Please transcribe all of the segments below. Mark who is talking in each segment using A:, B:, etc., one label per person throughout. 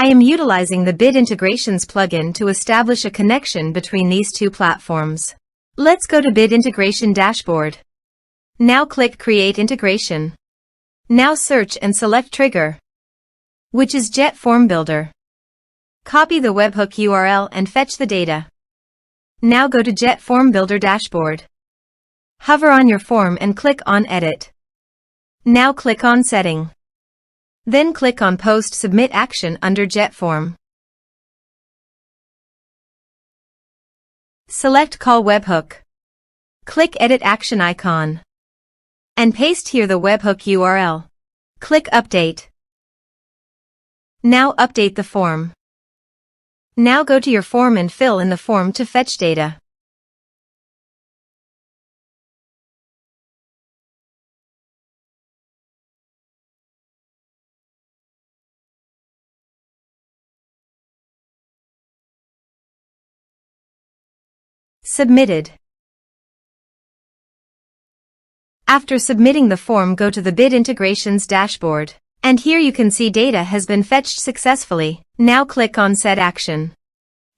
A: I am utilizing the Bid Integrations plugin to establish a connection between these two platforms. Let's go to Bid Integration Dashboard. Now click Create Integration. Now search and select Trigger, which is JetFormBuilder. Copy the webhook URL and fetch the data. Now go to JetFormBuilder Dashboard. Hover on your form and click on Edit. Now click on Setting. Then click on Post Submit Action under JetForm. Select Call Webhook. Click Edit Action icon. And paste here the webhook URL. Click Update. Now update the form. Now go to your form and fill in the form to fetch data. Submitted. After submitting the form, go to the Bid Integrations dashboard. And here you can see data has been fetched successfully. Now click on Set Action.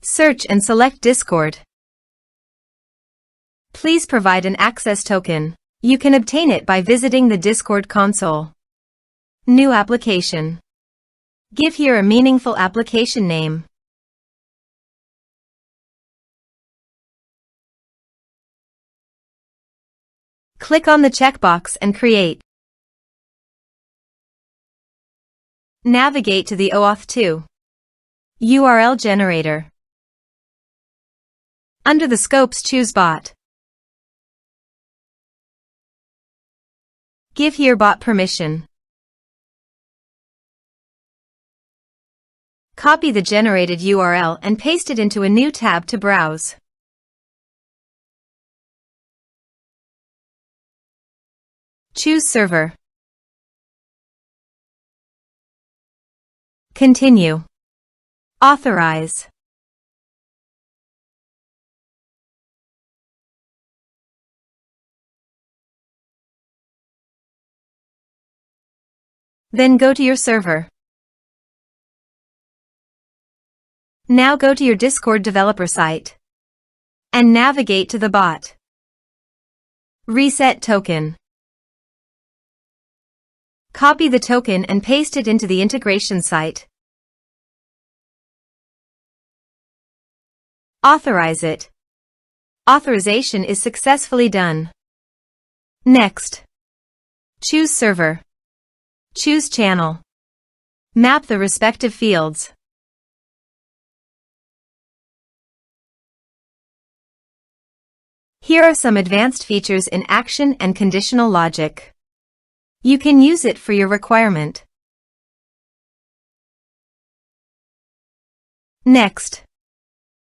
A: Search and select Discord. Please provide an access token. You can obtain it by visiting the Discord console. New application. Give here a meaningful application name. Click on the checkbox and create. Navigate to the OAuth 2 URL generator. Under the scopes, choose Bot. Give here bot permission. Copy the generated URL and paste it into a new tab to browse. Choose Server. Continue. Authorize. Then go to your server. Now go to your Discord developer site and navigate to the bot. Reset token. Copy the token and paste it into the integration site. Authorize it. Authorization is successfully done. Next. Choose Server. Choose Channel. Map the respective fields. Here are some advanced features in action and conditional logic. You can use it for your requirement. Next.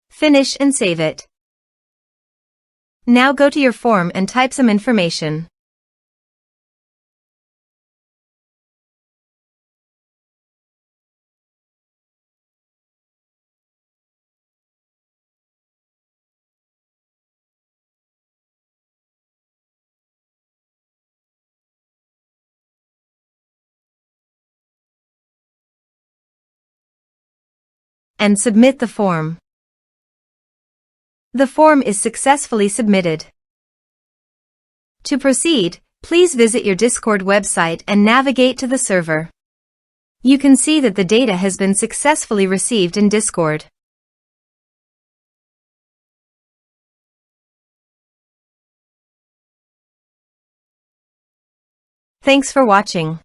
A: Finish and save it. Now go to your form and type some information. And submit the form. The form is successfully submitted. To proceed, please visit your Discord website and navigate to the server. You can see that the data has been successfully received in Discord. Thanks for watching.